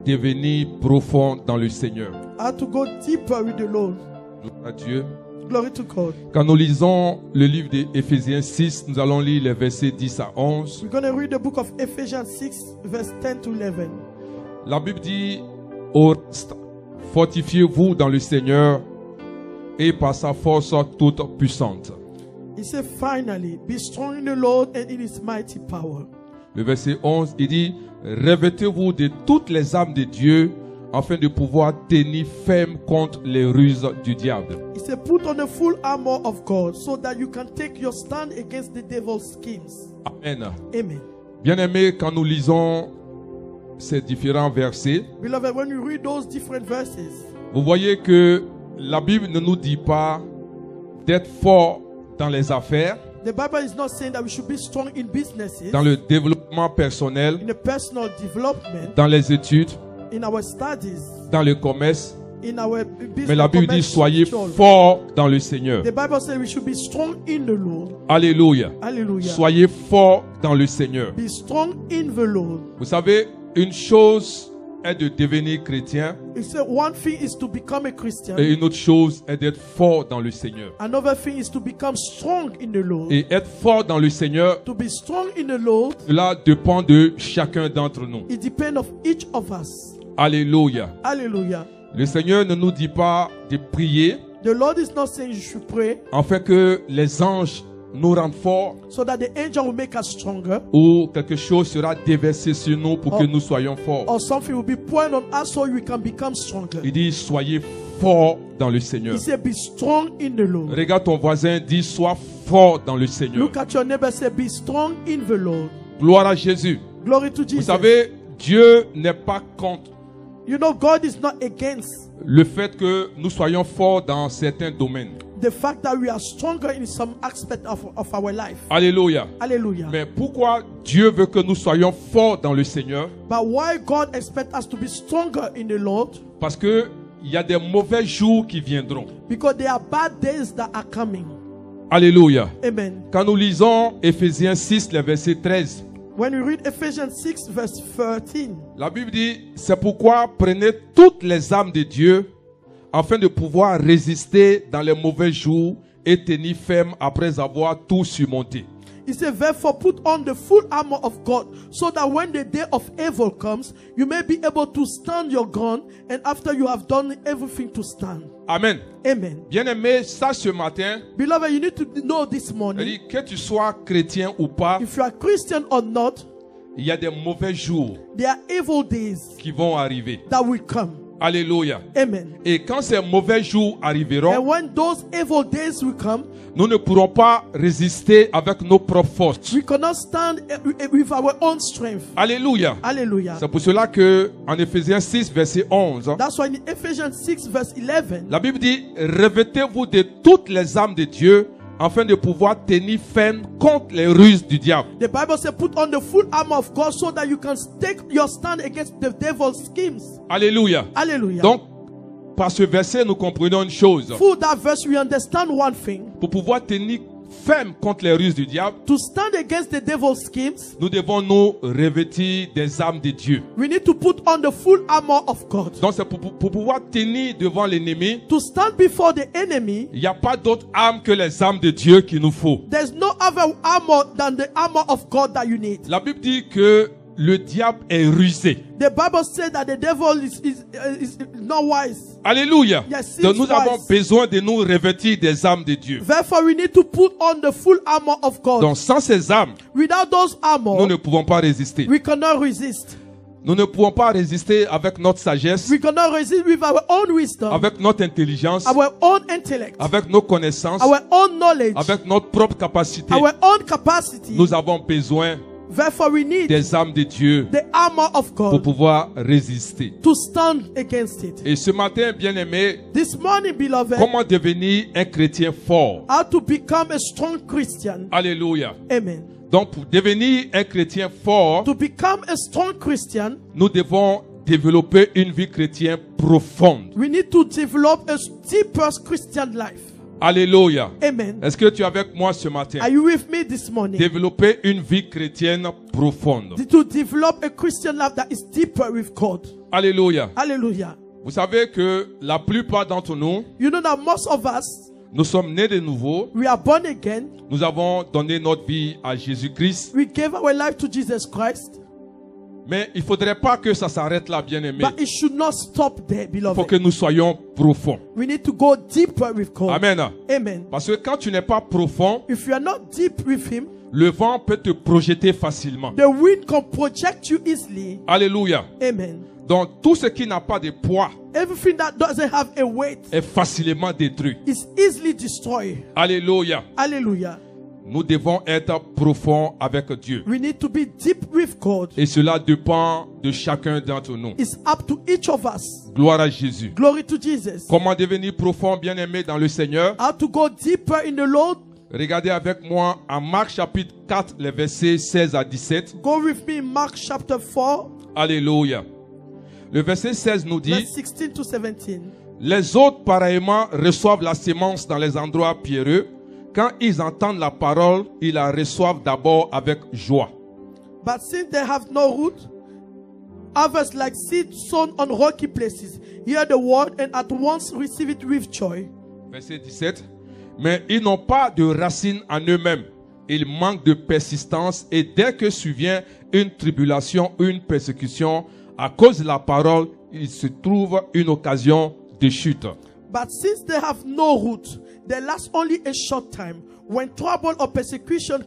devenir profond dans le Seigneur. How to go deeper with the Lord. Gloire à Dieu. Glory to God. Quand nous lisons le livre d'Éphésiens 6, nous allons lire les versets 10 à 11. We're going to read the book of Ephesians 6, verse 10 to 11. La Bible dit, au reste, fortifiez-vous dans le Seigneur et par sa force toute puissante. He said, finally, be strong in the Lord and in his mighty power. Le verset 11, il dit, revêtez-vous de toutes les armes de Dieu afin de pouvoir tenir ferme contre les ruses du diable. He said, put on the full armor of God so that you can take your stand against the devil's schemes. Amen. Amen. Bien-aimés, quand nous lisons ces différents versets, Beloved, when you read those different verses, vous voyez que la Bible ne nous dit pas d'être fort dans les affaires, the Bible is not saying that we should be strong in businesses, dans le développement personnel, in the personal development, dans les études, in our studies, dans le commerce. in our business. Mais la Bible dit, soyez commercial. forts dans le Seigneur. The Bible says we should be strong in the Lord. Alléluia. Hallelujah. Soyez forts dans le Seigneur. Be strong in the Lord. Vous savez, une chose est de devenir chrétien He said one thing is to become a Christian. et une autre chose est d'être fort dans le Seigneur. Another thing is to become strong in the Lord. Et être fort dans le Seigneur, To be strong in the Lord, cela dépend de chacun d'entre nous. it depends of each of us. Alléluia. Hallelujah. Le Seigneur ne nous dit pas de prier The Lord is not saying you should pray afin que les anges nous rendent forts so that the angel will make us stronger, ou quelque chose sera déversé sur nous pour que nous soyons forts. or something will be poured on us so we can become stronger. Il dit, soyez forts dans le Seigneur. He said, be strong in the Lord. Regarde ton voisin, dis, sois fort dans le Seigneur. Look at your neighbor, say, be strong in the Lord. Gloire à Jésus. Glory to Jesus. Vous savez, Dieu n'est pas contre You know, God is not against le fait que nous soyons forts dans certains domaines. the fact that we are stronger in some aspect of our life. Alléluia. Hallelujah. Mais pourquoi Dieu veut que nous soyons forts dans le Seigneur? But why God expects us to be stronger in the Lord? Parce que il y a des mauvais jours qui viendront. Because there are bad days that are coming. Alléluia. Amen. Quand nous lisons Éphésiens 6, le verset 13, When we read Ephesians 6 verse 13, la Bible dit, c'est pourquoi prenez toutes les armes de Dieu afin de pouvoir résister dans les mauvais jours et tenir ferme après avoir tout surmonté. he said, therefore put on the full armor of God, so that when the day of evil comes, you may be able to stand your ground, and after you have done everything to stand. Amen. Amen. Bien-aimé, ça ce matin, Beloved, you need to know this il morning, dit que tu sois chrétien ou pas, if you are Christian or not, il y a des mauvais jours there are evil days qui vont arriver. that will come. Alléluia. Amen. Et quand ces mauvais jours arriveront, And when those evil days will come, nous ne pourrons pas résister avec nos propres forces. we cannot stand with our own strength. Alléluia. Hallelujah. C'est pour cela que en Éphésiens 6, verset 11, That's why in Ephesians 6 verse 11, la Bible dit, revêtez-vous de toutes les armes de Dieu afin de pouvoir tenir ferme contre les ruses du diable. the Bible says, put on the full armor of God so that you can take your stand against the devil's schemes. Alléluia. Hallelujah. Donc, par ce verset, nous comprenons une chose. Through that verse, we understand one thing. Pour pouvoir tenir ferme contre les ruses du diable, To stand against the devil's schemes, nous devons nous revêtir des armes de Dieu. we need to put on the full armor of God. Donc, c'est pour pouvoir tenir devant l'ennemi. To stand before the enemy, Il n'y a pas d'autre arme que les armes de Dieu qu'il nous faut. there's no other armor than the armor of God that you need. La Bible dit que le diable est rusé. The Bible says that the devil is not wise. Alléluia. Yes, Donc nous he's avons wise. besoin de nous revêtir des armes de Dieu. Therefore, we need to put on the full armor of God. Donc sans ces armes, Without those nous armor, ne pouvons pas résister. we cannot resist. Nous ne pouvons pas résister avec notre sagesse, We cannot resist with our own wisdom, avec notre intelligence, our own intellect, avec nos connaissances, our own knowledge, avec notre propre capacité. our own capacity. Nous avons besoin Therefore, we need des armes de Dieu the armor of pour God pouvoir résister. to stand against it. Et ce matin, bien-aimé, This morning, beloved, comment devenir un chrétien fort? how to become a strong Christian. Alléluia. Amen. Donc pour devenir un chrétien fort, To become a strong Christian, nous devons développer une vie chrétienne profonde. we need to develop a deeper Christian life. Alléluia. Amen. Est-ce que tu es avec moi ce matin? Are you with me this morning? Développer une vie chrétienne profonde. To develop a Christian life that is deeper with God. Alléluia. Hallelujah. Vous savez que la plupart d'entre nous, You know that most of us, nous sommes nés de nouveau. we are born again. Nous avons donné notre vie à Jésus-Christ. We gave our life to Jesus Christ. Mais il ne faudrait pas que ça s'arrête là, bien-aimé. But it should not stop there, Il faut beloved. que nous soyons profonds. We need to go deeper with God. Amen. Amen. Parce que quand tu n'es pas profond, If you are not deep with Him, le vent peut te projeter facilement. the wind can project you easily. Alléluia. Amen. Donc tout ce qui n'a pas de poids Everything that doesn't have a weight est facilement détruit. is easily destroyed. Alléluia. Hallelujah. Nous devons être profonds avec Dieu. We need to be deep with God. Et cela dépend de chacun d'entre nous. It's up to each of us. Gloire à Jésus. Glory to Jesus. Comment devenir profond, bien-aimé dans le Seigneur? How to go deeper in the Lord. Regardez avec moi en Marc chapitre 4, les versets 16 à 17. Go with me in Mark chapter 4, Alléluia. Le verset 16 nous dit, verse 16 to 17. les autres pareillement reçoivent la sémence dans les endroits pierreux. Quand ils entendent la parole, ils la reçoivent d'abord avec joie. But since they have no root, others like seed sown on rocky places hear the word and at once receive it with joy. Verset 17. Mais ils n'ont pas de racines en eux-mêmes. Ils manquent de persistance et dès que survient une tribulation, une persécution, à cause de la parole, il se trouve une occasion de chute. But since they have no root, they last only a short time. When trouble or persecution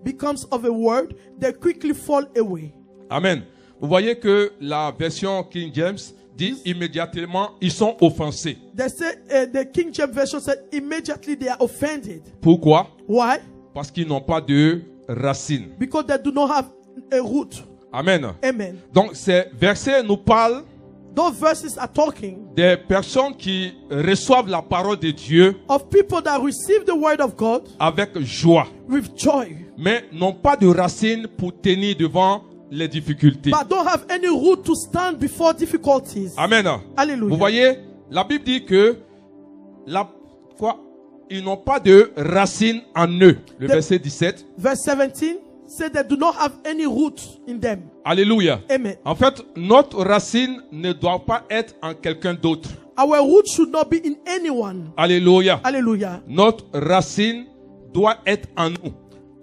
becomes of a word, they quickly fall away. Amen. Vous voyez que la version King James dit immédiatement, ils sont offensés. They say, the King James Version said, immediately they are offended. Pourquoi? Why? Parce qu'ils n'ont pas de racines. Because they do not have a root. Amen. Amen. Donc ces versets nous parlent Those verses are talking des personnes qui reçoivent la parole de Dieu of people that receive the word of God avec joie, with joy, mais n'ont pas de racines pour tenir devant les difficultés. but don't have any root to stand before difficulties. Amen. Hallelujah. Vous voyez, la Bible dit que ils n'ont pas de racines en eux. Le verset 17. Verse 17 said they do not have any root in them. Alléluia. Amen. En fait, notre racine ne doit pas être en quelqu'un d'autre. Our root should not be in anyone. Alléluia. Hallelujah. Notre racine doit être en nous.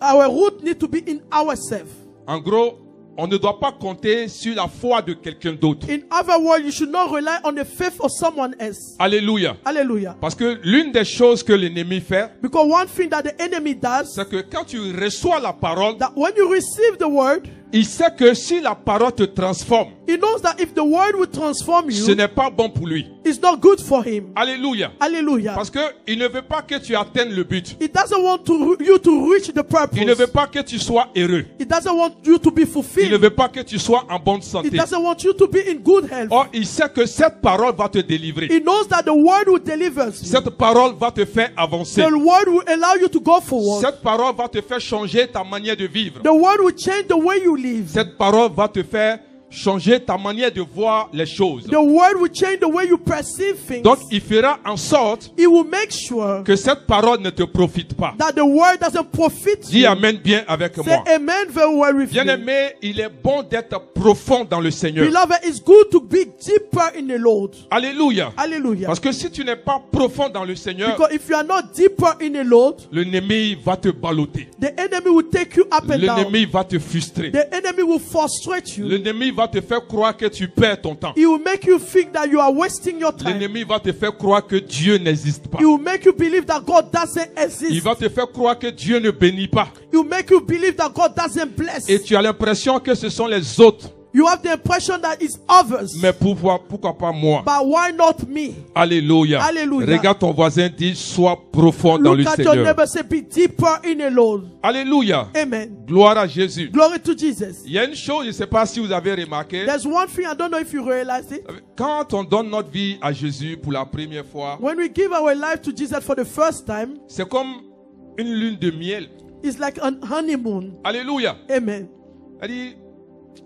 Our root need to be in ourselves. En gros, on ne doit pas compter sur la foi de quelqu'un d'autre. In other words, you should not rely on the faith of someone else. Alléluia. Hallelujah. Parce que l'une des choses que l'ennemi fait, Because one thing that the enemy does, c'est que quand tu reçois la parole, that when you receive the word, il sait que si la parole te transforme, he knows that if the word will transform ce you, n'est pas bon pour lui. it's not good for him. Alléluia. Hallelujah. Parce que il ne veut pas que tu atteignes le but. He doesn't want you to reach the Il ne veut purpose. pas que tu sois heureux. He doesn't want you to be Il ne fulfilled. veut pas que tu sois en bonne He santé. doesn't want you to be in good health. Or, il sait que cette parole va te délivrer. He knows that the word will deliver you. Cette parole va te faire avancer. The word will allow you to go forward. Cette parole va te faire changer ta manière de vivre. The word will change the way you live. Cette parole va te faire changer ta manière de voir les choses. The word will change the way you perceive things. Donc, il fera en sorte It will make sure que cette parole ne te profite pas. that the word doesn't profit Dis you. amen bien avec Say moi. amen very well with me. Bien-aimé, il est bon d'être profond dans le Seigneur. Beloved, it's good to be deeper in the Lord. Alléluia. Hallelujah. Parce que si tu n'es pas profond dans le Seigneur, Because if you are not deeper in the Lord, l'ennemi va te balloter. the enemy will take you up and down. L'ennemi va te frustrer. The enemy will frustrate you. L'ennemi va te faire croire que tu perds ton temps. He will make you think that you are wasting your time. L'ennemi va te faire croire que Dieu n'existe pas. He will make you believe that God doesn't Il exist. va te faire croire que Dieu ne bénit pas. He will make you believe that God doesn't bless. Et tu as l'impression que ce sont les autres. You have the impression that it's others. Mais pourquoi pas moi? But why not me? Alléluia. Alléluia. Regarde ton voisin, dis, sois profond dans le Look at your Seigneur. neighbor, say, be deeper in the Lord. Alléluia. Amen. Gloire à Jésus. Glory to Jesus. Il y a une chose, je ne sais pas si vous avez remarqué. There's one thing, I don't know if you realize it. Quand on donne notre vie à Jésus pour la première fois, When we give our life to Jesus for the first time, c'est comme une lune de miel. it's like an honeymoon. Alléluia. Amen. Elle dit,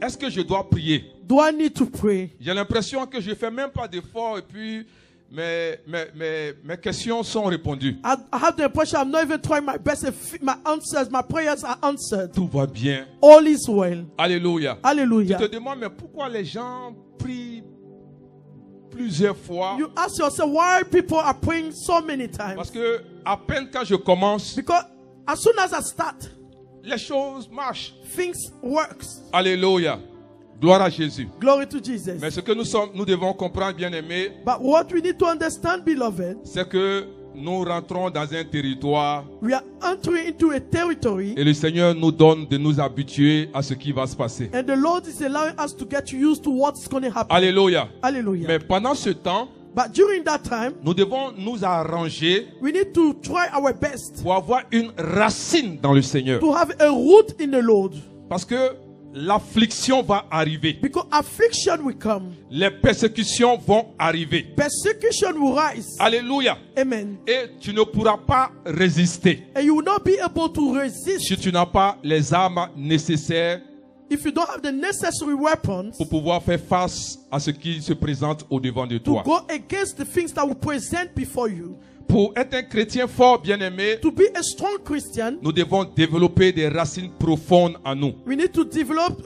est-ce que je dois prier? Do I need to pray? J'ai l'impression que je ne fais même pas d'effort et puis mes questions sont répondues. I have the impression I'm not even trying my best. My prayers are answered. Tout va bien. All is well. Alléluia. Hallelujah. Tu te demandes, mais pourquoi les gens prient plusieurs fois? You ask yourself why people are praying so many times. Parce que à peine quand je commence, Because as soon as I start, les choses marchent. things works. Alléluia. Gloire à Jésus. Glory to Jesus. Mais ce que nous devons comprendre, bien-aimés, But what we need to understand, beloved, c'est que nous rentrons dans un territoire we are entering into a territory, et le Seigneur nous donne de nous habituer à ce qui va se passer. and the Lord is allowing us to get used to what's going to happen. Alléluia. Hallelujah. Mais pendant ce temps, But during that time, nous devons nous arranger we need to try our best pour avoir une racine dans le Seigneur. to have a root in the Lord. Parce que l'affliction va arriver. Because affliction will come, Les persécutions vont arriver. persecution will rise. Alléluia. Amen. Et tu ne pourras pas résister And you will not be able to resist si tu n'as pas les armes nécessaires if you don't have the necessary weapons pour pouvoir faire face à ce qui se présente au-devant de to toi. go against the things that will present before you. Pour être un chrétien fort, bien-aimé, To be a strong Christian, nous devons développer des racines profondes en nous. we need to develop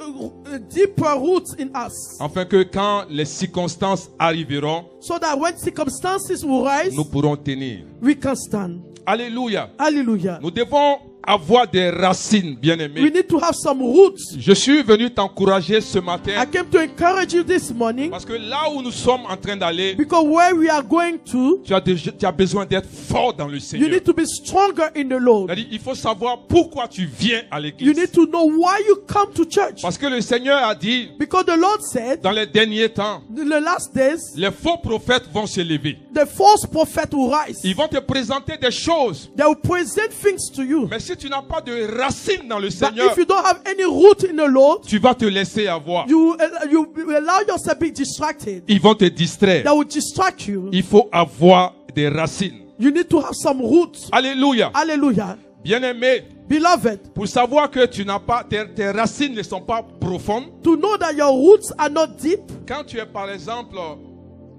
deeper roots in us, Afin que quand les circonstances arriveront, so that when circumstances will rise, nous pourrons tenir. we can stand. Alléluia. Hallelujah. Nous devons avoir des racines, We bien-aimés. need to have some roots. Je suis venu t'encourager ce I matin came to encourage you this morning parce que là où nous sommes en train d'aller, because where we are going to, tu as besoin d'être fort dans le you Seigneur. need to be stronger in the Lord. C'est-à-dire, il faut savoir pourquoi tu viens à You l'église. need to know why you come to church. Parce que le Seigneur a dit, Because the Lord said, dans les derniers temps, in the last days, les faux prophètes vont se lever. the false prophet will rise. Ils vont te présenter des choses. They will present things to you. Mais si tu n'as pas de racines dans le But Seigneur, if you don't have any root in the Lord, tu vas te laisser avoir. you allow yourself to be distracted. Ils vont te distraire. That will distract you. Il faut avoir des racines. You need to have some roots. Alléluia. Hallelujah. Bien-aimé, Beloved, pour savoir que tu n'as pas, tes racines ne sont pas profondes, to know that your roots are not deep. quand tu es par exemple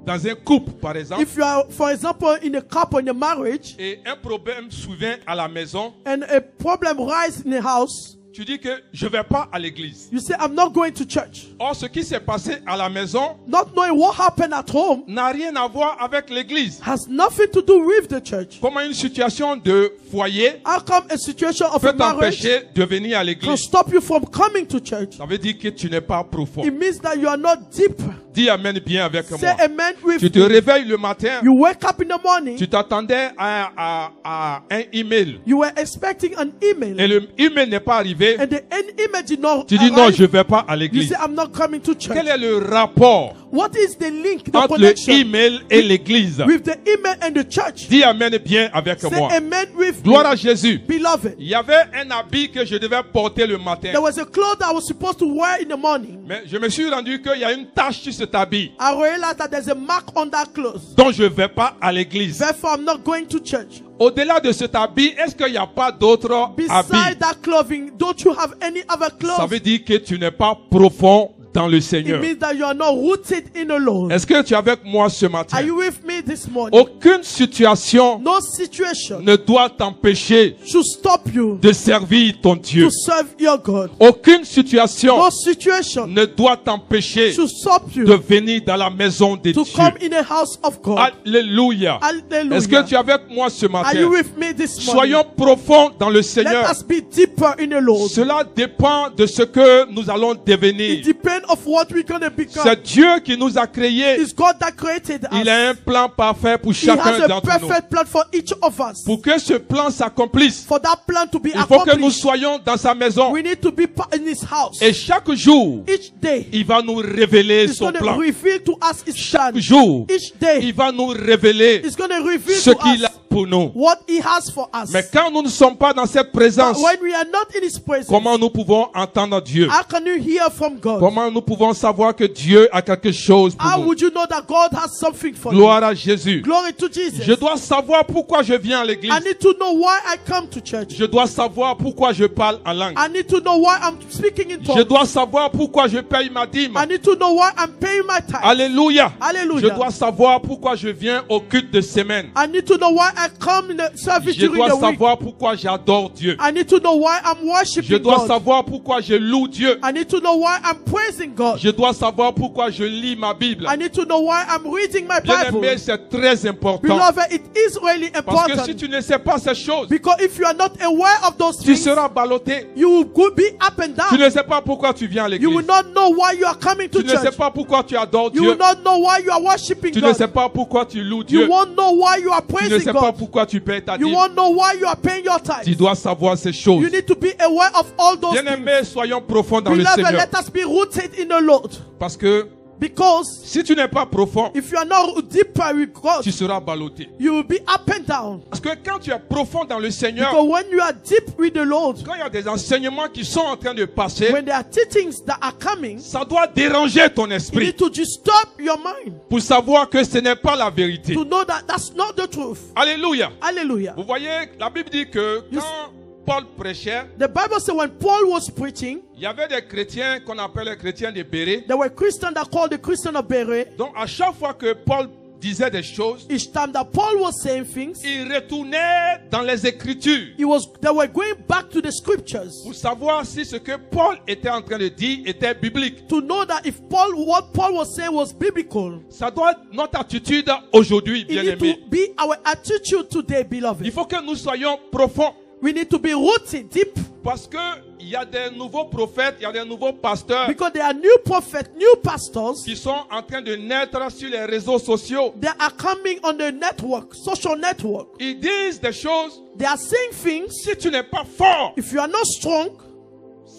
dans un couple, par exemple, If you are, for example, in a couple, in a marriage, et un problème survient à la maison, and a problem rises in the house, tu dis que je ne vais pas à l'église. you say, I'm not going to church. Or, ce qui s'est passé à la maison Not knowing what happened at home n'a rien à voir avec l'église. has nothing to do with the church. Comment une situation de foyer How come a situation of peut a marriage t'empêcher de venir à can l'église? stop you from coming to church? Ça veut dire que tu n'es pas profond. It means that you are not deep. Dis amen bien avec Say moi. amen with Tu te me. réveilles le matin, You wake up in the morning. tu t'attendais à un email You were expecting an et email. le email n'est pas arrivé. And the email did not Tu dis non, arrive. je ne vais pas à You l'église. say, I'm not coming to church. Quel est le rapport What is the link, the entre le connection email et l'église? with the email and the church? Dis amen bien avec Say moi. amen with Gloire me. à Jésus. Beloved, Il y avait un habit que je devais porter le matin. there was a cloth I was supposed to wear in the morning. Mais je me suis rendu qu'il y a une tache sur cet habit. I realized that there's a mark on that cloth. Donc je ne vais pas à l'église. Therefore, I'm not going to church. Au-delà de cet habit, est-ce qu'il n'y a pas d'autres Beside habits? that clothing, don't you have any other Ça clothes? veut dire que tu n'es pas profond dans le It Seigneur. means that you are not rooted in the Lord. Est-ce que tu es avec moi ce matin? Are you with me this morning? Aucune situation No situation ne doit t'empêcher should stop you de servir ton Dieu. to serve your God. Aucune situation No situation ne doit t'empêcher should stop you de venir dans la maison de to Dieu. come in the house of God. Alléluia. Hallelujah. Est-ce que tu es avec moi ce Are you matin? with me this morning? Soyons profonds dans le Let Seigneur. us be deeper in the Lord. Cela dépend de ce que nous allons It devenir. depends of what we're going to become. C'est Dieu qui nous a créés. It's God that created us. Il a un plan parfait pour He chacun has a d'entre nous. perfect plan for each of us. Pour que ce plan s'accomplisse, For that plan to be il faut que nous accomplished, soyons dans sa maison. we need to be in His house. Et chaque jour, Each day, il va nous révéler He's son going to plan. reveal to us His plan. Chaque jour, Each day, il va nous révéler He's going to reveal ce to qu'il us a pour nous. what He has for us. Mais quand nous ne sommes pas dans cette présence, But when we are not in His presence, comment nous pouvons entendre Dieu? how can you hear from God? Comment nous pouvons savoir que Dieu a quelque chose pour How nous? would you know that God has something for Gloire à Jésus. you? Glory to Jesus. Je dois savoir pourquoi je viens à l'église. I need to know why I come to church. Je dois savoir pourquoi je parle en langue. I need to know why I'm speaking in Je tongues. dois savoir pourquoi je paye ma dîme. I need to know why I'm paying my tithe. Alléluia. Hallelujah. Je dois savoir pourquoi je viens au culte de semaine. I need to know why I come in the service Je during dois the week. savoir pourquoi j'adore Dieu. I need to know why I'm Je worshiping dois God. savoir pourquoi je loue Dieu. I need to know why I'm praising God. Je dois savoir pourquoi je lis ma Bible. I need to know why I'm reading my Bien-aimé, Bible. c'est très important. Beloved, it is really Parce que si important. tu ne sais pas ces choses, Because if you are not aware of those tu things, seras ballotté. you will be up and Tu down. ne sais pas pourquoi tu viens à You will l'église. not know why you are coming to Tu ne sais church. pas pourquoi tu adores You will Dieu. not know why you are worshiping Tu ne sais God. pas pourquoi tu loues You Dieu. won't know why you are Tu ne praising sais pas God. pourquoi tu payes ta You dîme. won't know why you are paying your Tu tithe. dois savoir ces choses. You need to be aware of all those things. Bien-aimés, soyons profonds dans le Beloved, Seigneur. let us be rooted in the Lord. Parce que Because si tu n'es pas profond, if you are not deeper with God, tu seras ballotté. you will be up and down. Parce que quand tu es profond dans le Seigneur, Because when you are deep with the Lord, quand il y a des enseignements qui sont en train de passer, when there are teachings that are coming, ça doit déranger ton you esprit need to disturb your mind pour savoir que ce n'est pas la vérité. to know that that's not the truth. Alléluia. Hallelujah. Vous voyez, la Bible dit que You- quand Paul prêchait, The Bible says when Paul was preaching, il y avait des chrétiens qu'on appelle les chrétiens de Bérée. there were Christians that called the Christian of Berea. Donc à chaque fois que Paul disait des choses, Each time that Paul was saying things, il retournait dans les Écritures they were going back to the scriptures pour savoir si ce que Paul était en train de dire était biblique. to know that if what Paul was saying was biblical. Ça doit être notre attitude aujourd'hui, It bien need aimé. to be our attitude today, Il beloved. faut que nous soyons profonds. We need to be rooted deep Parce que il y a des nouveaux prophètes, il y a des nouveaux pasteurs because there are new prophets, new pastors. qui sont en train de naître sur les réseaux sociaux. They are coming on the network, social network. Ils disent des choses. They are saying things. Si tu n'es pas fort, If you are not strong,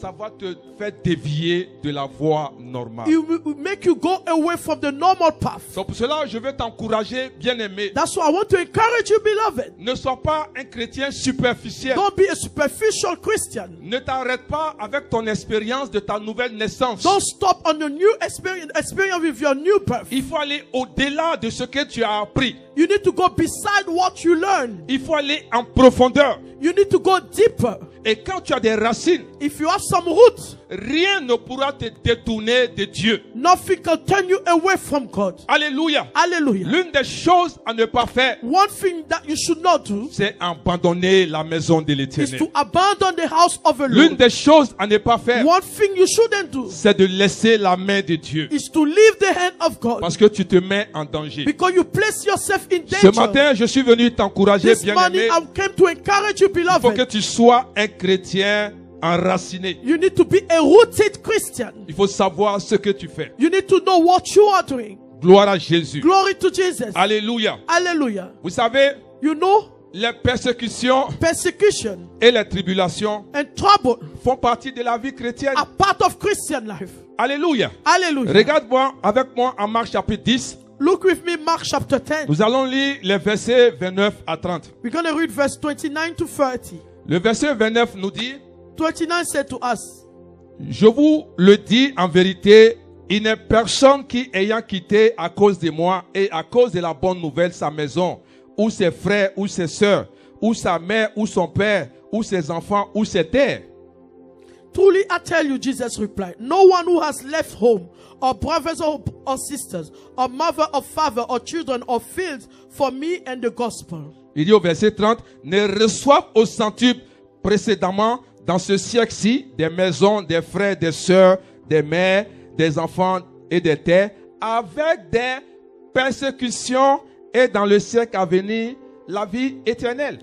ça va te faire dévier de la voie normale. it will make you go away from the normal path. C'est pour cela que je veux t'encourager, bien-aimé. That's why I want to encourage you, beloved. Ne sois pas un chrétien superficiel. Don't be a superficial Christian. Ne t'arrête pas avec ton expérience de ta nouvelle naissance. Don't stop on the new experience with your new birth. Il faut aller au-delà de ce que tu as appris. You need to go beside what you learn. Il faut aller en profondeur. You need to go deeper. Et quand tu as des racines, If you have some roots, rien ne pourra te détourner de Dieu. nothing can turn you away from God. Alléluia. Hallelujah. L'une des choses à ne pas faire, One thing that you should not do c'est abandonner la maison de is l'Éternel. to abandon the house of the L'une Lord. des choses à ne pas faire, One thing you shouldn't do c'est de laisser la main de Dieu. is to leave the hand of God Parce que tu te mets en danger. because you place yourself in Ce danger. matin, je suis venu t'encourager, This bien-aimé. morning I came to encourage you, Il faut que beloved. tu sois un chrétien enraciné. You need to be a rooted Christian. Il faut savoir ce que tu fais. You need to know what you are doing. Gloire à Jésus. Glory to Jesus. Alléluia. Hallelujah. Vous savez, You know, les persécutions persecution et les tribulations and trouble font partie de la vie chrétienne. are part of Christian life. Alléluia. Hallelujah. Regarde-moi avec moi en Marc chapitre 10. Look with me, Mark chapter 10. Nous allons lire les versets 29 à 30. We're going to read verse 29 to 30. Le verset 29 nous dit, 29 said to us, je vous le dis en vérité, il n'est personne qui, ayant quitté à cause de moi et à cause de la bonne nouvelle sa maison, ou ses frères, ou ses sœurs, ou sa mère, ou son père, ou ses enfants, ou ses terres. truly I tell you, Jesus replied, no one who has left home, or brothers or sisters, or mother or father, or children, or fields for me and the gospel. Il dit au verset 30, ne reçoivent au centuple précédemment dans ce siècle-ci des maisons, des frères, des sœurs, des mères, des enfants et des terres, avec des persécutions et dans le siècle à venir, la vie éternelle.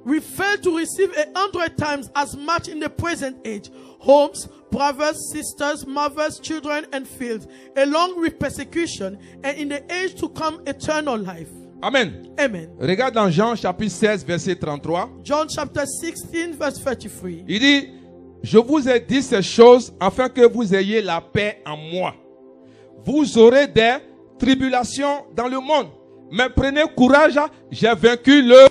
We fail to receive 100 times as much in the present age, homes, brothers, sisters, mothers, children, and fields, along with persecution, and in the age to come, eternal life. Amen. Amen. Regarde dans Jean chapitre 16 verset 33. John chapter 16 verse 33. Il dit, je vous ai dit ces choses afin que vous ayez la paix en moi. Vous aurez des tribulations dans le monde. Mais prenez courage, j'ai vaincu le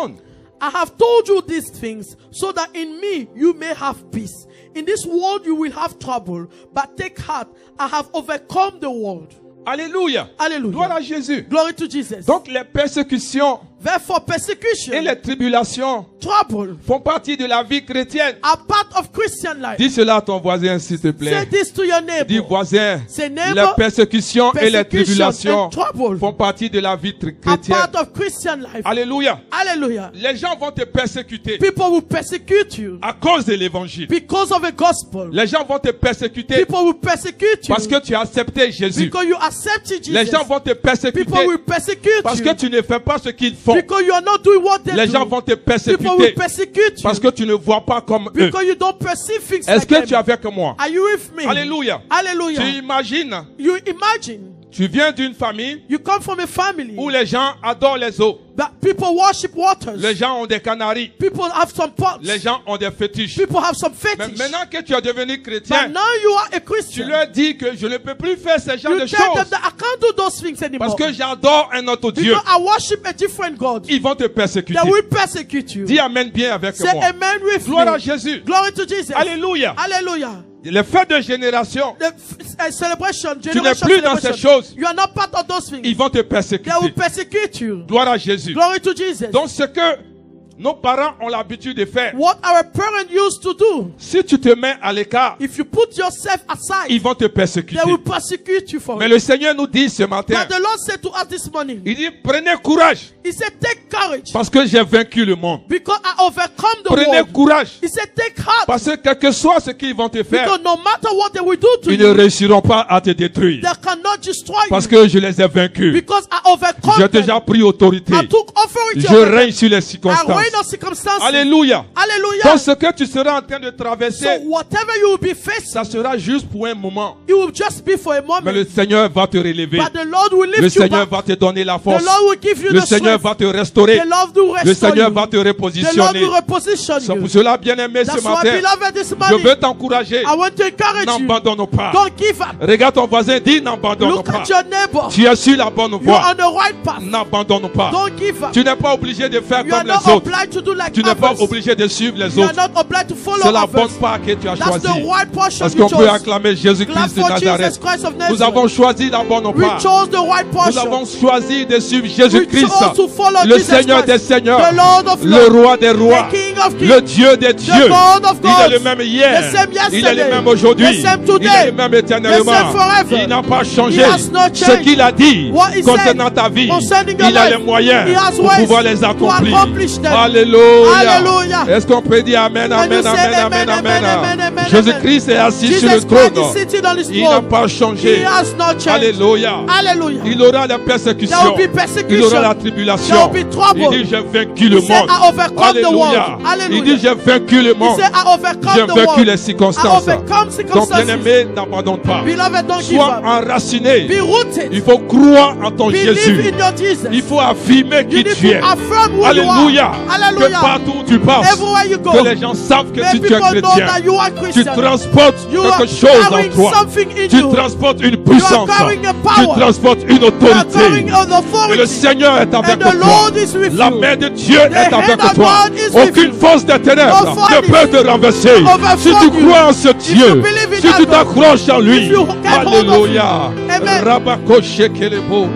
monde. I have told you these things so that in me you may have peace. In this world you will have trouble, but take heart, I have overcome the world. Alléluia. Hallelujah. Gloire à Jésus. Glory to Jesus. Donc les persécutions Therefore, persecution, et les tribulations trouble, font partie de la vie chrétienne. are part of Christian life. Dis cela à ton voisin, s'il te Say plaît. this to your neighbor. Dis voisin, Say les neighbor, persécutions et les persecution tribulations and trouble font partie de la vie are chrétienne. part of Christian life. Alléluia. Hallelujah. Les gens vont te persécuter People will persecute you à cause de l'évangile. because of the gospel. Les gens vont te persécuter People will persecute you parce que tu as accepté Jésus. because you accepted Les Jesus. gens vont te persécuter People will persecute parce you que tu ne fais pas ce qu'ils font. because you are not doing what they Les do. gens vont te People will persécuter persecute parce you que tu ne vois pas comme eux. because you don't perceive things Est-ce like que them. tu es avec moi? Are you with me? Alléluia. Hallelujah. Tu imagines, You imagine tu viens d'une famille you come from a family où les gens adorent les eaux. that people worship waters. Les gens ont des canaries. People have some pots. Les gens ont des fétiches. People have some Mais fetish. maintenant que tu es devenu But chrétien, now you are a tu Christian. leur dis que je ne peux plus faire ce genre You de tell them choses that I can't do those things anymore. parce que j'adore un autre Dieu. Because I worship a different God. Ils vont te persécuter. They will persecute you. Dis amen bien avec Say moi. amen with Gloire à me. Jésus. Glory to Jesus. Alléluia. Hallelujah. Les fêtes de génération, The celebration, n'es generation plus dans ces celebration. choses. You are not part of those things. ils vont te They will persécuter. persecute you. Gloire à Jésus. Glory to Jesus. Donc ce que nos parents ont l'habitude de faire, What our parents used to do, si tu te mets à l'écart, if you put yourself aside, ils vont te persécuter. they will persecute you for Mais it. le Seigneur nous dit ce matin, But the Lord said to us this morning, il dit prenez courage He said, take courage parce que j'ai vaincu le monde. because I overcome the Prenez world. courage He said, take heart parce que quel que soit ce qu'ils vont te faire, because no matter what they will do to ils ne you, réussiront pas à te détruire they cannot destroy parce you que je les ai vaincus. because I overcome J'ai them. déjà pris autorité. I took authority Je over them. règne sur les I circonstances. reign on circumstances. Alléluia. Hallelujah. Donc ce que tu seras en train de traverser, So whatever you will be facing, ça sera juste pour un moment. it will just be for a moment. Mais le Seigneur va te relever. But the Lord will Le lift you Seigneur back. va te donner la The force. Lord will give you Le the Seigneur strength. va te restaurer. The Lord will Le restore Seigneur you. va te The Lord repositionner. will reposition C'est you. pour cela, bien-aimé, ce That's why, matin, beloved, this je morning, veux t'encourager. I want to encourage you. N'abandonne pas. Don't give up. Regarde ton voisin, dis n'abandonne Look pas. at your neighbor. Tu es sur la bonne You're voie. on the right path. N'abandonne pas. Don't give up. Tu n'es pas obligé de faire You are comme not les autres. obliged to do like Tu n'es pas others. obligé de suivre les You are autres. not obliged to follow C'est la bonne others. part que tu as That's choisie. the right portion Est-ce you qu'on peut chose. acclamer Clap Jésus-Christ de for Jesus Nazareth? Christ of Nous Nazareth. avons choisi la bonne We part. chose the right Nous avons portion. choisi de suivre We Jésus-Christ, chose to follow le Jesus Seigneur des Christ, Seigneurs, the Lord of le Lords, Roi des Rois, the King of Kings, le Dieu des dieux. God of Il est gods, le même hier, the same yesterday, il est le même aujourd'hui, the same il today, est le même éternellement. the same forever. Il n'a pas changé. He has not Ce changed. qu'il a dit What he concernant said ta vie, concerning your il a life, les moyens he has pour ways pouvoir les to accomplir. accomplish them. Alléluia. Hallelujah. Est-ce qu'on peut dire Amen, And Amen, you say Amen, Amen, amen, amen, amen, Jésus-Christ est assis sur le Jesus Christ trône. is sitting on his Il n'a throne. pas He changé. has not changed. Alléluia. Hallelujah. Il aura la There persécution. will be persecution. Il aura la tribulation. There will be trouble. Il dit j'ai vaincu le He said, monde. I overcome the world. Alléluia. Hallelujah. Il dit j'ai vaincu le He monde. said, I overcome J'ai the vaincu world. les I circonstances. overcome Donc circumstances. bien-aimé, n'abandonne pas. Beloved, don't give Sois up. enraciné. Be rooted. Il faut croire en ton Believe Jésus. in your Jesus. Il faut affirmer You qui need tu es. to affirm who Alléluia. you are. Que Hallelujah. partout où tu passes, Everywhere you go, que les gens savent que let si tu es people know chrétien, that you are tu Christian. transportes You are quelque chose en carrying toi. something in Tu you. transportes une You are puissance. carrying a Tu power. transportes une You are carrying autorité. an Et le authority. Seigneur est avec And the toi. Lord is with La you. main de Dieu The est avec hand of toi. God is with Aucune you. force des ténèbres No ne force peut te renverser. overthrow Si tu you. crois en ce Dieu, believe in si that tu God, t'accroches en lui, if you get hold of Alléluia. Amen. Rabakoshekelebo.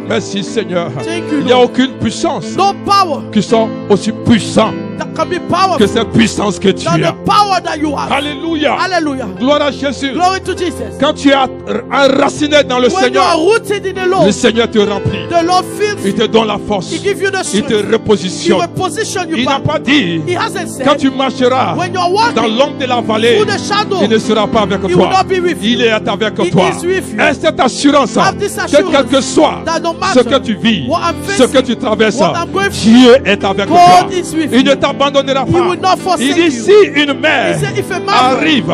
Merci Seigneur. Thank you, Il n'y a Lord. aucune puissance No power qui sont aussi puissants that can be powerful que cette puissance que tu than as. the power that you have. Alléluia. Hallelujah. Gloire à Jésus. Glory to Jesus. Quand tu es enraciné dans le When you are Seigneur, rooted in the le Lord, Seigneur te remplit. the Lord fills Il you. te donne la force. He gives you the Il te strength. He repositionne. will position you Il n'a back. pas dit, He hasn't said quand tu marcheras when you are dans walking l'ombre de la vallée, through the shadow, il ne sera pas avec He will toi. not be with you. Il est avec He toi. is with you. Et cette assurance, Have this que assurance quel que soit that no ce matter que tu vis, what I'm ce facing, que tu traverses, what I'm going through, Dieu est avec God toi. is with Il ne you. t'abandonnera He will pas. not forsake Il dit, you. si une He mère said, if a man arrive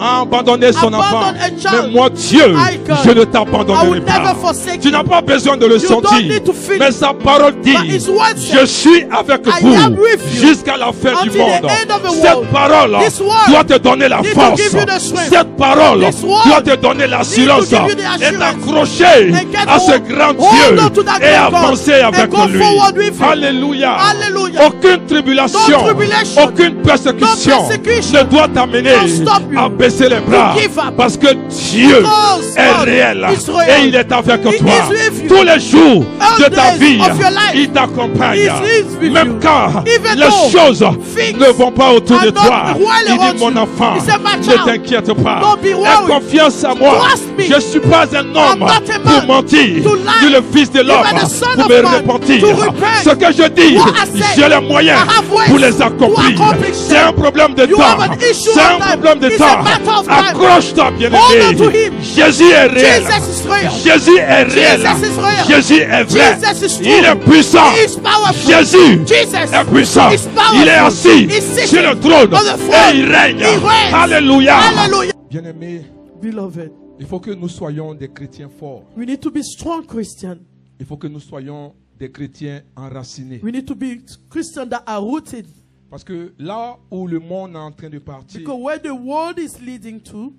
a abandonné son enfant. abandon a child. Mais moi, Dieu, I, God, je ne I t'abandonnerai will pas. never forsake Tu you. n'as pas besoin de le You don't sentir. need to feel Mais it. sa parole dit, But his word says, je suis avec I vous am with you jusqu'à la fin du until the monde. end of the world. Cette parole This word doit te donner la need to force. give you the strength. Cette parole This word doit te donner l'assurance need to give you the et assurance. t'accrocher And get à ce hold. grand Hold Dieu on to that et great God avancer and avec go lui. forward with him. Alléluia. Hallelujah. Aucune tribulation, No tribulation. aucune persécution No persecution ne doit t'amener will stop you à baisser les bras. to give up. Parce que Dieu Because est God réel is real. et il est avec He toi. is with you. Tous les jours All de ta days vie, of your life. il t'accompagne. He is with Même you. quand Even les though choses things ne vont pas autour de are not toi. well Il around dit, mon you. enfant, He said, my ne child, t'inquiète pas. don't be Aie worried. confiance en moi. Trust me. Je ne suis pas un homme not a pour man mentir. to lie. Ni le fils de l'homme Even the son pour of me man repentir. to repent. Ce que je dis, What I say, j'ai les moyens I have ways pour les to accomplir. accomplish C'est them. un problème de You temps. have an issue C'est of un time. problème de It's temps. a matter of time. Accroche-toi, Hold on to bien-aimé. him. Jésus est réel. Jesus is real. Jésus est réel. Jesus is real. Jésus est vrai. Jesus is true. Il est puissant. He is powerful. Jésus Jesus est puissant. is powerful. Il est assis He's sitting sur le trône on the throne. et il règne. He reigns. Alléluia. Hallelujah. Bien-aimé, Beloved, il faut que nous soyons des chrétiens forts. we need to be strong Christians. Il faut que nous soyons des chrétiens enracinés. We need to be Christians that are rooted. Parce que là où le monde est en train de partir, Because where the world is leading to,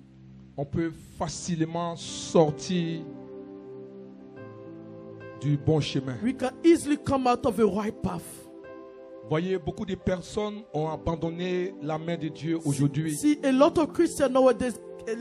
on peut facilement sortir du bon chemin. we can easily come out of a right path. Voyez, beaucoup de personnes ont abandonné la main de Dieu aujourd'hui See, a lot of Christians nowadays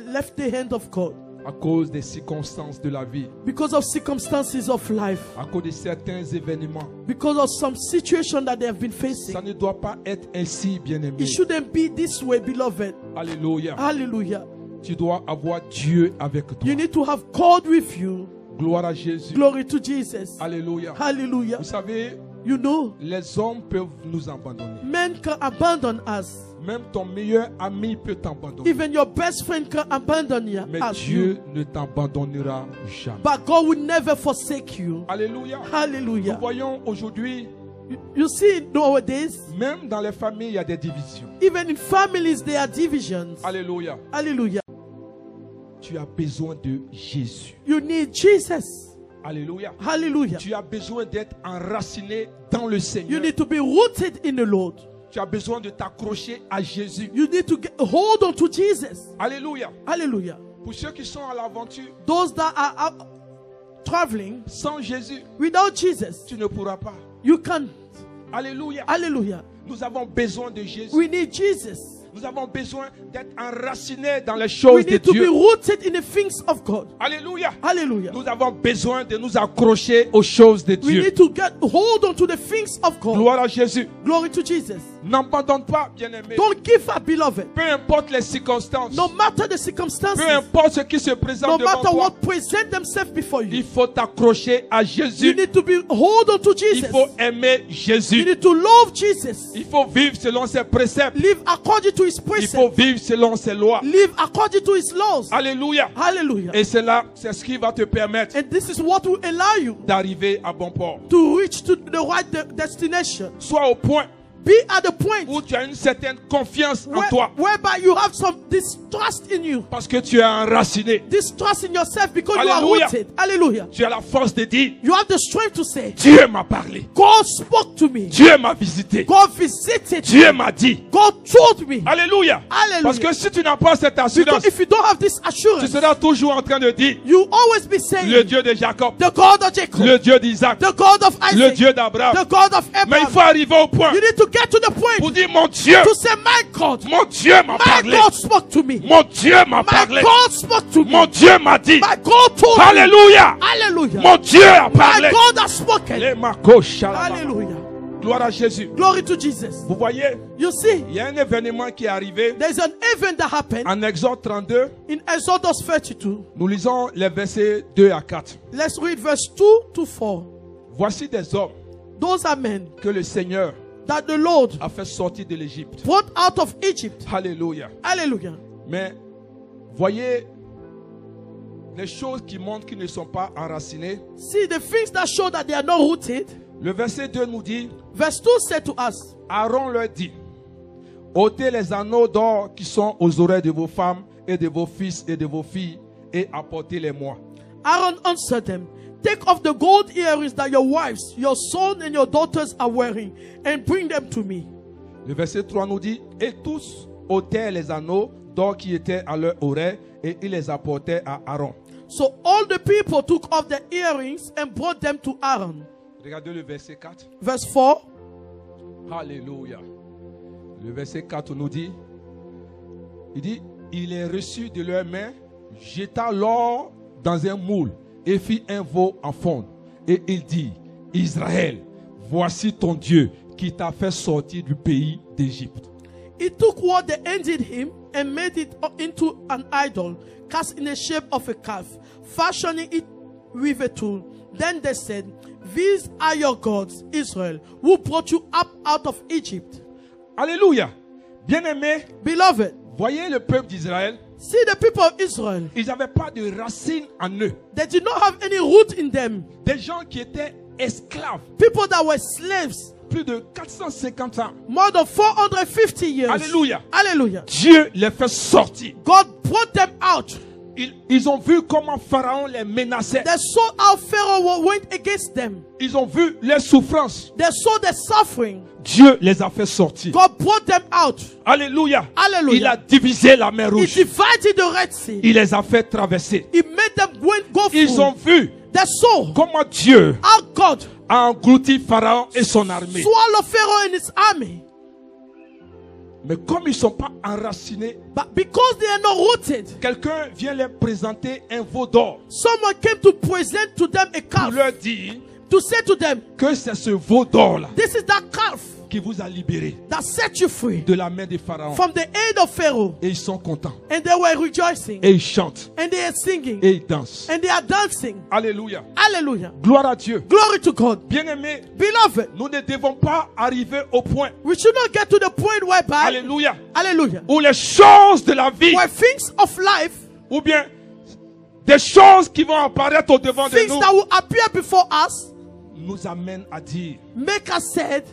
left the hand of God à cause des circonstances de la vie, because of circumstances of life, à cause de certains événements. because of some situation that they have been facing. Ça ne doit pas être ainsi, bien-aimé. It shouldn't be this way, beloved. Alléluia. Hallelujah. Tu dois avoir Dieu avec toi. You need to have God with you. Gloire à Jésus. Glory to Jesus. Alléluia. Hallelujah. Vous savez, You know, les hommes peuvent nous abandonner. men can abandon us. Même ton meilleur ami peut t'abandonner. Even your best friend can abandon you. Mais As Dieu you. ne t'abandonnera jamais. But God will never forsake you. Alléluia. Nous Hallelujah. voyons aujourd'hui, You see, nowadays, même dans les familles, il y a des divisions. even in families, there are divisions. Alléluia. Hallelujah. Tu as besoin de Jésus. You need Jesus. Alléluia. Hallelujah. Tu as besoin d'être enraciné dans le You Seigneur. need to be rooted in the Lord. Tu as besoin de t'accrocher à Jésus. You need to hold on to Jesus. Alléluia. Hallelujah. Pour ceux qui sont à l'aventure, Those that are out traveling sans Jésus, without Jesus, tu ne pourras pas. you can't. Alléluia. Hallelujah. Nous avons besoin de Jésus. We need Jesus. Nous avons besoin d'être enracinés dans les We choses de need to be Dieu. rooted in the things of God. Alléluia. Hallelujah. Nous avons besoin de nous accrocher aux choses de We Dieu. need to get hold on to the things of God. Gloire à Jésus. Glory to Jesus. N'abandonne pas, bien-aimé. Don't give up, beloved. Peu importe les circonstances. No matter the circumstances, Peu importe ce qui se présente no devant matter toi. what present themselves before Il you, faut t'accrocher à you Jésus. need to be hold on to Il Jesus. faut aimer You Jésus. need to love Jesus. Il faut vivre selon ses préceptes. Live according to His Il precepts. faut vivre selon ses lois. Live according to His laws. Alléluia. Hallelujah. Et c'est là, c'est ce qui va te permettre And this is what will allow you d'arriver à bon port. to reach to the right destination. Sois au point Be at the point où tu as une certaine confiance en toi. whereby you have some distrust in you. Parce que tu es enraciné. Distrust in yourself because you Hallelujah. are rooted. Hallelujah. Tu as la force de dire, You have the strength to say, Dieu m'a parlé. God spoke to me. Dieu m'a visité. God visited me. Dieu m'a dit. God told me. Alléluia. Hallelujah. Parce que si tu n'as pas cette assurance, Because if you don't have this tu assurance, seras toujours en train de dire, you always be saying, le Dieu de Jacob, the God of Jacob, le Dieu d'Isaac, the God of le Isaac, Dieu d'Abraham. the God of Mais il Abraham. faut arriver au point You need to get to the point pour dire, mon Dieu, to say, my God, mon Dieu m'a my parlé. God spoke to me. Mon Dieu m'a My parlé. God spoke to me. Mon Dieu m'a dit. My God told me. Alléluia. Hallelujah. Mon Dieu a My parlé. God has spoken. Les makosha. Hallelujah. Gloire à Jésus. Glory to Jesus. Vous voyez, You see, il y a un événement qui est arrivé there's an event that happened en Exode 32. in Exodus 32. Nous lisons les versets 2 à 4. Let's read verse 2 to 4. Voici des hommes Those are men que le Seigneur that the Lord a fait sortir de l'Égypte. brought out of Egypt. Alléluia. Hallelujah. Mais voyez les choses qui montrent qu'ils ne sont pas enracinés. See, the things that show that they are not rooted. Le verset 2 nous dit, Verse 2 said to us, Aaron leur dit, ôtez les anneaux d'or qui sont aux oreilles de vos femmes et de vos fils et de vos filles et apportez-les-moi. Aaron answered them, take off the gold earrings that your wives, your sons and your daughters are wearing, and bring them to me. Le verset 3 nous dit, et tous ôtèrent les anneaux d'or qui étaient à leur oreille et ils les apportèrent à Aaron. So all the people took off their earrings and brought them to Aaron. Regardez le verset 4. Verse 4. Alléluia. Le verset 4 nous dit, il dit, il est reçu de leurs mains, jeta l'or dans un moule et fit un veau en fonte. Et il dit, Israël, voici ton Dieu qui t'a fait sortir du pays d'Égypte. He took what they handed him and made it into an idol, cast in the shape of a calf, fashioning it with a tool. Then they said, these are your gods, Israel, who brought you up out of Egypt. Alléluia. Bien-aimés, Beloved, voyez le peuple d'Israël, see the people of Israel. ils n'avaient pas de racines en eux. They did not have any root in them. Des gens qui étaient esclaves, People that were slaves plus de 450 ans. more than 450 years. Alléluia. Hallelujah. Dieu les fait sortir. God brought them out. Ils ont vu comment Pharaon les menaçait. They saw how Pharaoh went against them. Ils ont vu les souffrances. They saw the suffering. Dieu les a fait sortir. God brought them out. Alléluia. Hallelujah. Il a divisé la mer He rouge. divided the Red Sea. Il les a fait traverser. He made them go Ils through. ont vu They saw comment Dieu how God a englouti Pharaon et son armée. swallowed Pharaoh and his army. Mais comme ils ne sont pas enracinés, But because they are not rooted, quelqu'un vient leur présenter un veau d'or someone came to present to them a pour calf, leur dire to say to them, que c'est ce veau d'or-là this is that calf qui vous a libéré that set you free de la main de Pharaon. from the aid of Pharaoh. Et ils sont contents. And they were rejoicing. Et ils chantent. And they are singing. Et ils dansent. And they are dancing. Alléluia. Hallelujah. Gloire à Dieu. Glory to God. Bien-aimés, Beloved, nous ne devons pas arriver au point, we should not get to the point whereby, alléluia, hallelujah, où les choses de la vie, where things of life, ou bien des choses qui vont apparaître au devant de things nous, that will appear before us, nous amènent à dire, make us said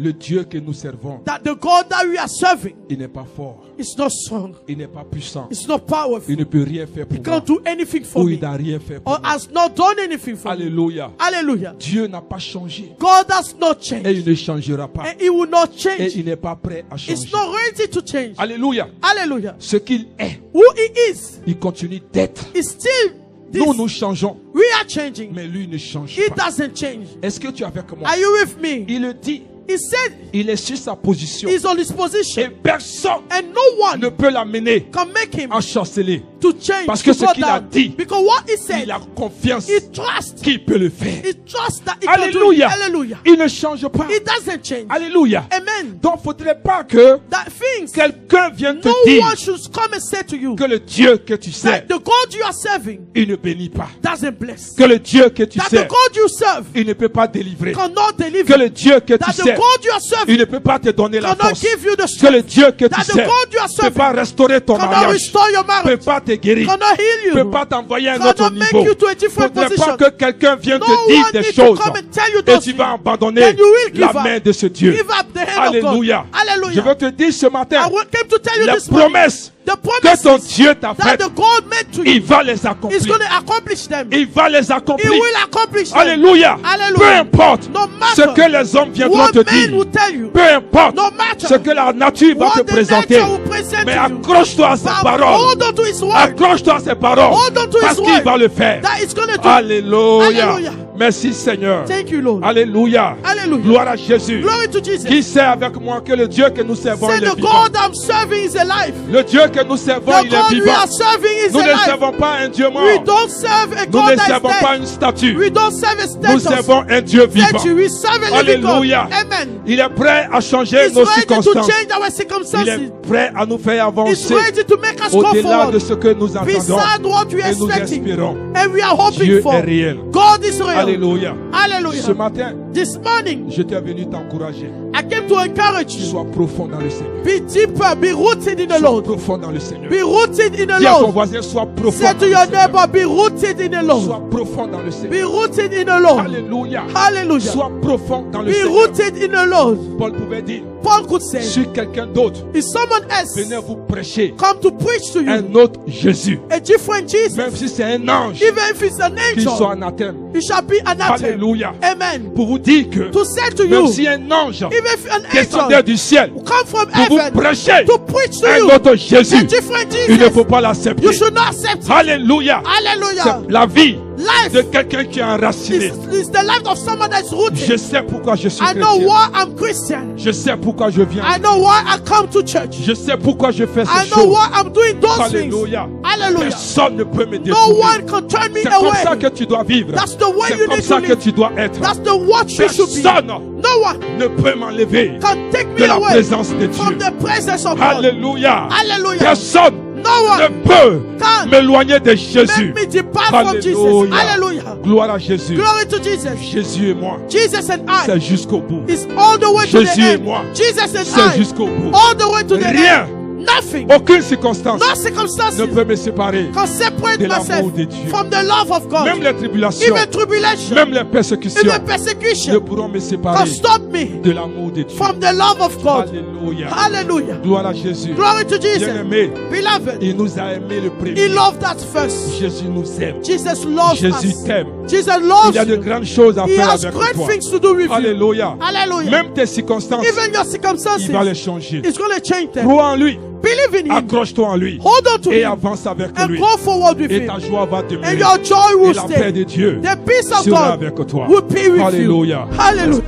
le Dieu que nous servons, that the God that we are serving il n'est pas fort, is not strong, il n'est pas puissant, it's not powerful, il ne peut rien faire he pour moi, can't do anything for ou il me, n'a rien fait pour or moi. has not done anything for me. Alléluia. Hallelujah. Dieu n'a pas changé God has not et changed, il ne changera pas and he will not et change. il n'est pas prêt à changer. It's not ready to change. Alléluia. Hallelujah. Ce qu'il est, Who he is, il continue d'être. is still this. Nous changeons, We are changing. mais lui ne change He pas. doesn't change. Est-ce que tu es avec moi? Are you with me? Il le dit, He said il est sur sa position he's on his et position, personne and no ne one peut l'amener can make him en chanceler to change, parce que to ce go qu'il a down. dit, Because what he said, il a confiance he trusts. qu'il peut le faire. He trusts that he can do it. Alléluia. Hallelujah. Il ne change pas. He doesn't change. Alléluia. Amen. Donc, il ne faudrait pas que That things quelqu'un vienne te no dire one should come and say to you que le Dieu que tu sers, that the God you are serving il ne bénit pas. doesn't bless. Que le Dieu que tu That the sers, God you serve il ne peut pas délivrer. cannot deliver. Que le Dieu que tu That the sers, God you are serving il ne peut pas te donner la cannot force. give you the Que strength. le Dieu que tu That the sers God you are ne peut serving pas restaurer ton cannot mariage, restore your ne marriage, peut pas te guérir, cannot heal ne you, peut pas t'envoyer à un autre cannot make niveau. you to a Il ne different faudrait position. pas que quelqu'un vienne No te dire one des need to choses come and tell you et those tu vas things. abandonner Then you will give la up. main de ce Dieu. Give up the hand Alléluia. of God. Hallelujah. Je veux te dire ce matin, I came to tell you les this morning, promesses the que ton promises Dieu t'a that faites, the God made to il you va les is accomplir. going to accomplish them. Il va les He accomplir. will accomplish them. Alléluia. Hallelujah. Peu importe No ce matter que les hommes viendront what te men will dire. tell you, Peu importe no matter ce que la nature va te what the présenter. nature will present Mais to you, accroche-toi à ses but paroles. hold on to his word. Accroche-toi à ses paroles. Hold on to his Parce qu'il word. va le faire. That is going to do. Alléluia. Hallelujah. Merci Seigneur. Thank you, Lord. Alléluia. Hallelujah. Gloire à Jésus. Glory to Jesus. Qui sait avec moi que le Dieu que nous servons Say il est the vivant. God I'm serving is alive. Le Dieu que nous servons The il est God we vivant. are serving is Nous ne alive. servons pas un Dieu mort. We don't serve a Nous God ne that servons is pas dead. une statue. We don't serve a Nous status. servons un Dieu vivant. Statue. We serve a living God. Alléluia. Amen. Il est prêt à changer He's nos ready to circonstances. change our Il circumstances. est prêt à nous faire He's avancer ready to make us go au-delà forward de ce que nous entendons beside what we are et nous expecting. espérons. And we are hoping Dieu for. est réel. God is real. Alléluia. Ce Hallelujah. matin, This morning, j'étais venu t'encourager. I came to encourage you. Sois profond dans le Seigneur. Be deeper, be rooted in the Sois Lord. profond dans le Seigneur. Be rooted in the Dis à ton Lord. voisin, sois profond Say dans to le your Seigneur. neighbor, be rooted in the Lord. Sois profond dans le Seigneur. Be rooted in the Lord. Alléluia. Hallelujah. Sois profond dans le Be Seigneur. rooted in the Lord. Paul pouvait dire, Paul could say, si quelqu'un d'autre if someone else venait vous prêcher come to preach to you un autre Jésus, a different Jesus, même si c'est un ange, even if it's an qu'il soit angel, anathème. it shall be anathema. Alléluia. Amen. Pour vous dire que To say to même you, si un ange even if an descendait angel du ciel come from pour vous heaven prêcher to preach to un you autre a Jésus, different il ne Jesus, faut pas l'accepter. you should not accept it. Alléluia. Hallelujah. C'est la vie Life de quelqu'un qui est enraciné. is the life of someone that's Je rooted. sais pourquoi je suis I know chrétien. why I'm Christian. Je sais pourquoi je viens. I know why I come to church. Je sais pourquoi je fais I ces know choses. why I'm doing those things. Alléluia. Hallelujah. Personne ne peut me No détourner. one can turn me C'est comme ça away. que tu dois vivre. That's the way C'est you comme need ça to que live. tu dois être. That's the what you should be. Personne No one ne peut m'enlever can take de me la away présence de Dieu. from the presence of God. Alléluia. Hallelujah. Personne No ne one peut can m'éloigner de Jésus. make me depart from Jesus. Alléluia. Hallelujah. Gloire à Jésus. Glory to Jesus. Jésus et moi, Jesus and I c'est jusqu'au bout. is all the way to the Jésus et end. moi, Jesus and c'est I jusqu'au bout. all the way to the Rien, end. Nothing. aucune circonstance No circumstances ne peut me séparer can separate de l'amour myself de Dieu. from the love of God. Même les tribulations, Even tribulation, même les persécutions even ne persecution pourront me can séparer stop me de l'amour de Dieu. from the love of God. Alléluia. Hallelujah. Gloire à Jésus. Glory to Jesus. Bien-aimé, Beloved, il nous a aimés le He premier. loved us first. Jésus nous aime. Jesus loves Jésus us. t'aime. Jesus Il loves y a de you. grandes choses à He faire has avec great toi. things to do with you. Alléluia. Hallelujah. Même tes circonstances, Even your il circumstances, va les changer. it's going to change them. Crois en lui. Believe in Him. Accroche-toi en lui. Hold on to Et Him. avance avec And lui. go forward with Et Him. ta joie va And demeurer. your joy Et will la paix stay. de Dieu The peace of sera God avec toi. will be with you. Alléluia. Hallelujah.